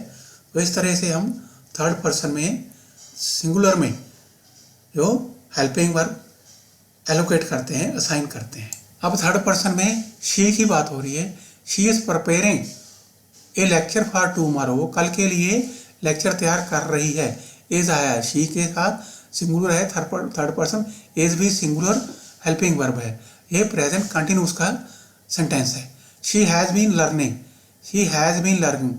तो इस तरह से हम थर्ड पर्सन में सिंगुलर में जो हेल्पिंग वर्ब एलोकेट करते हैं, असाइन करते हैं। अब थर्ड पर्सन में शी की बात हो रही है। She is preparing A lecture for tomorrow, वो कल के लिए लेक्चर तैयार कर रही है। इज आया है, शी के साथ सिंगुलर है, थर्ड पर्सन, इज भी सिंगुलर हेल्पिंग वर्ब है। ये प्रेजेंट कंटिन्यूस का सेंटेंस है। She has been learning, she has been learning,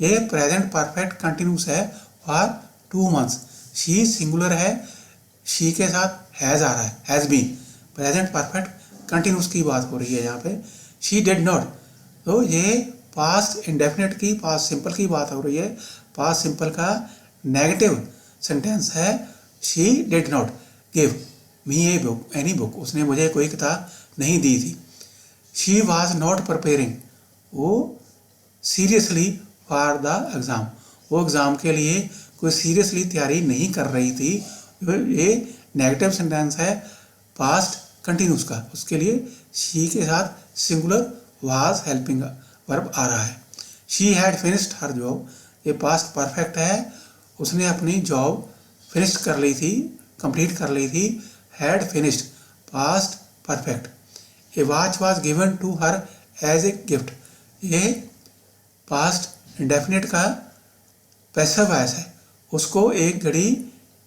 ये प्रेजेंट परफेक्ट कंटिन्यूस है फॉर 2 months। शी सिंगुलर है, शी के साथ हैज़ आ रहा है, has been, present perfect continuous की बात हो रही है यहाँ पे। शी डिड नॉट, तो ये पास्ट इंडेफिनिट की, पास्ट सिंपल की बात हो रही है। पास्ट सिंपल का नेगेटिव सेंटेंस है she did not give me a book, any book, उसने मुझे कोई किताब नहीं दी थी। शी वॉज नॉट प्रिपेयरिंग, वो सीरियसली फॉर द एग्ज़ाम, वो एग्ज़ाम के लिए कोई सीरियसली तैयारी नहीं कर रही थी। ये नेगेटिव सेंटेंस है पास्ट कंटिन्यूस का, उसके लिए शी के साथ सिंगुलर वाज हेल्पिंग वर्ब आ रहा है। She had finished her job, ये पास्ट परफेक्ट है, उसने अपनी जॉब फिनिश कर ली थी, कंप्लीट कर ली थी। Had finished past perfect. A watch was given to her as a gift, ये पास्ट इंडेफिनिट का पैसिव वॉइस है, उसको एक घड़ी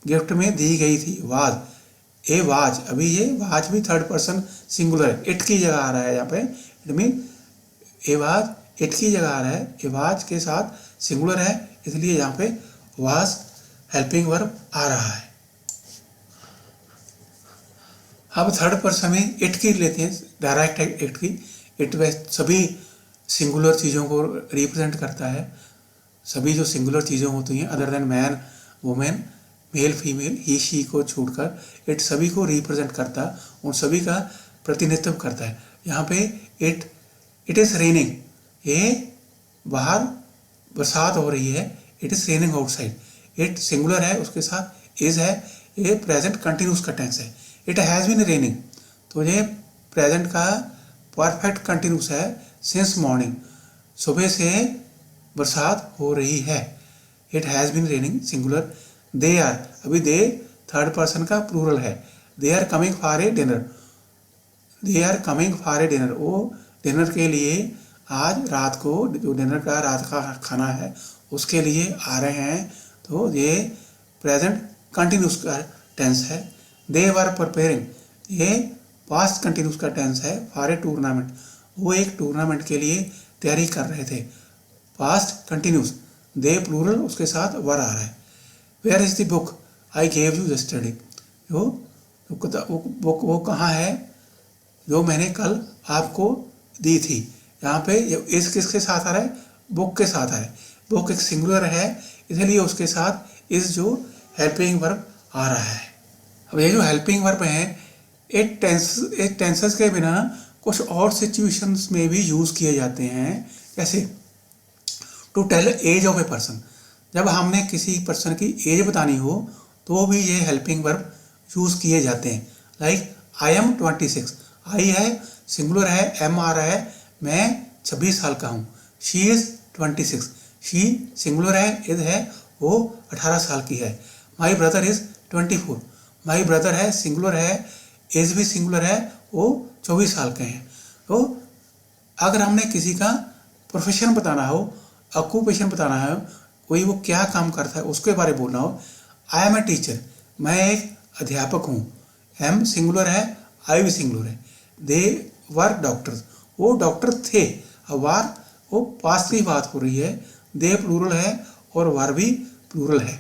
गिफ्ट में दी गई थी। वाज, ए वाज, अभी ये वाज भी थर्ड पर्सन सिंगुलर है, इट की जगह आ रहा है यहाँ पे। It mean A was it की जगह आ रहा है, ए वाज के साथ सिंगुलर है, इसलिए यहाँ पे वाज हेल्पिंग वर्ब आ रहा है। अब थर्ड पर्सन में इट की लेते हैं, डायरेक्ट इट की। इट वे सभी सिंगुलर चीज़ों को रिप्रेजेंट करता है, सभी जो सिंगुलर चीज़ें होती हैं other than man women male female he she को छोड़कर इट सभी को रिप्रेजेंट करता, उन सभी का प्रतिनिधित्व करता है। यहाँ पे इट इज़ रेनिंग, ये बाहर बरसात हो रही है, it is raining outside. It singular है, उसके साथ इज़ है, ये प्रेजेंट कंटिन्यूस का टेंस है। इट हैज़ बीन रेनिंग, तो ये प्रेजेंट का परफेक्ट कंटिन्यूस है। सिंस मॉर्निंग, सुबह से बरसात हो रही है। It has been raining singular. They are, अभी दे थर्ड पर्सन का प्लूरल है। They are coming for a dinner, they are coming for a dinner, वो डिनर के लिए आज रात को, जो डिनर का रात का खाना है उसके लिए आ रहे हैं, तो ये प्रेजेंट कंटिन्यूस का टेंस है। दे वर प्रिपेयरिंग, ये पास्ट कंटिन्यूस का टेंस है। फॉर ए टूर्नामेंट, वो एक टूर्नामेंट के लिए तैयारी कर रहे थे। पास्ट कंटिन्यूस, दे प्लूरल, उसके साथ वर आ रहा है। Where is the book I gave you yesterday, जो बुक वो कहाँ है जो मैंने कल आपको दी थी। यहाँ पे इस किसके साथ आ रहा है, बुक के साथ आ रहा है। बुक एक सिंगुलर है, इसलिए उसके साथ इस जो हेल्पिंग वर्ब आ रहा है। अब ये जो हेल्पिंग वर्ब है एक टेंसेस के बिना कुछ और सिचुएशंस में भी यूज़ किए जाते हैं। कैसे, to tell age of a person, जब हमने किसी पर्सन की एज बतानी हो तो भी ये हेल्पिंग वर्ब यूज़ किए जाते हैं। लाइक आई एम 26, आई है सिंगुलर है, एम आ रहा है, मैं 26 साल का हूँ। शी इज़ 26, शी सिंगुलर है, इज है, वो 18 साल की है। My brother is 24, my brother है सिंगुलर है, एज भी सिंगुलर है, वो 24 साल के हैं। तो अगर हमने किसी का प्रोफेशन बताना हो, ऑक्यूपेशन बताना है, कोई वो क्या काम करता है उसके बारे में बोलना हो, आई एम ए टीचर, मैं एक अध्यापक हूँ। एम सिंगुलर है, आई भी सिंगुलर है। दे वर डॉक्टर्स, वो डॉक्टर थे। अब वार वो पास्ट की बात हो रही है, दे प्लूरल है और वर भी प्लूरल है।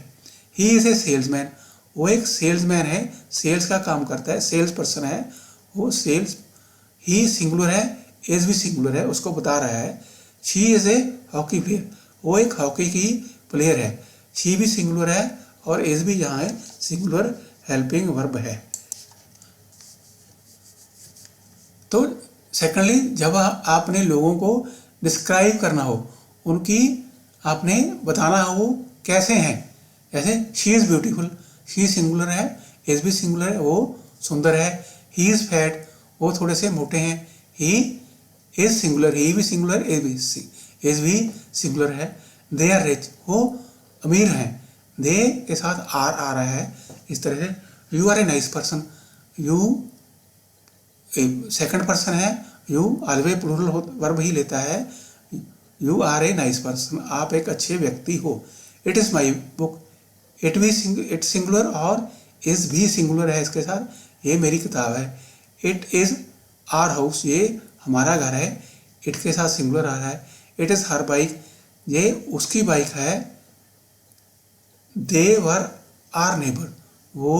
ही इज़ ए सेल्समैन, वो एक सेल्समैन है, सेल्स का काम करता है, सेल्स पर्सन है वो, सेल्स। ही सिंगुलर है, एज भी सिंगुलर है, उसको बता रहा है। She is A hockey player, वो एक हॉकी की प्लेयर है। शी भी सिंगुलर है और एज भी यहाँ है सिंगुलर हेल्पिंग वर्ब है। तो सेकेंडली, जब आपने लोगों को डिस्क्राइब करना हो, उनकी आपने बताना हो कैसे हैं, जैसे she is beautiful, she singular है, एज भी सिंगुलर है, वो सुंदर है। ही इज़ फैट, वो थोड़े से मोटे हैं। ही इज़ सिंगुलर, ही भी सिंगुलर, एज भी सिंगुलर है। दे आर रिच, वो अमीर हैं, दे के साथ आर आ रहा है। इस तरह से you are a nice person, you second person है, यू ऑलवेज प्लूरल वर्ब ही लेता है। You are a nice person, आप एक अच्छे व्यक्ति हो। It is my book, it singular और इज़ भी सिंगुलर है इसके साथ, ये मेरी किताब है। इट इज़ आर हाउस, ये हमारा घर है, इट के साथ सिंगुलर आ रहा है। इट इज़ हर बाइक, ये उसकी बाइक है। दे वर आर नेबर, वो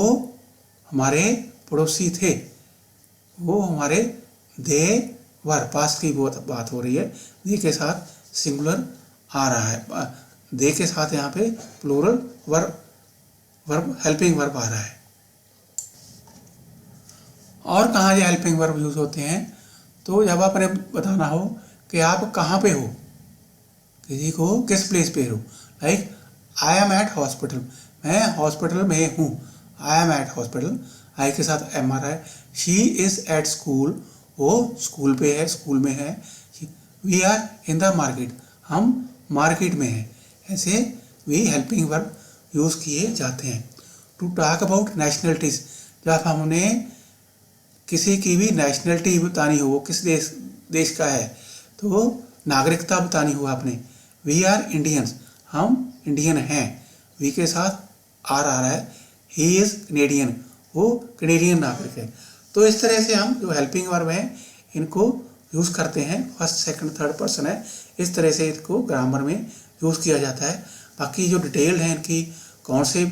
हमारे पड़ोसी थे, वो हमारे दे वर, पास्ट की बात हो रही है, दे के साथ सिंगुलर आ रहा है, दे के साथ यहाँ पे प्लूरल वर्ब हेल्पिंग वर्ब आ रहा है। और कहाँ ये हेल्पिंग वर्ब यूज होते हैं, तो जब आपने बताना हो कि आप कहाँ पे हो, किसी को किस प्लेस पे हो, like I am at hospital, मैं हॉस्पिटल में हूँ, आई एम एट हॉस्पिटल, आई के साथ एम आ रहा है। शी इज़ एट स्कूल, वो स्कूल पे है, स्कूल में है। We are in the market, हम मार्केट में हैं। ऐसे वी हेल्पिंग वर्ब यूज़ किए जाते हैं। टू टॉक अबाउट नेशनलिटीज़, जब हमने किसी की भी नेशनलिटी बतानी हो, वो किस देश का है, तो नागरिकता बतानी हो आपने, वी आर इंडियंस, हम इंडियन हैं, वी के साथ आर आ रहा है। ही इज़ कनेडियन, वो कनेडियन नागरिक है। तो इस तरह से हम जो हेल्पिंग वर्ब हैं इनको यूज़ करते हैं, फर्स्ट सेकंड थर्ड पर्सन है, इस तरह से इसको ग्रामर में यूज़ किया जाता है। बाकी जो डिटेल है इनकी कौन से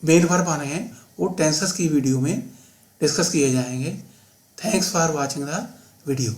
मेन वर्ब आने हैं वो टेंसेस की वीडियो में डिस्कस किए जाएंगे। Thanks for watching the video.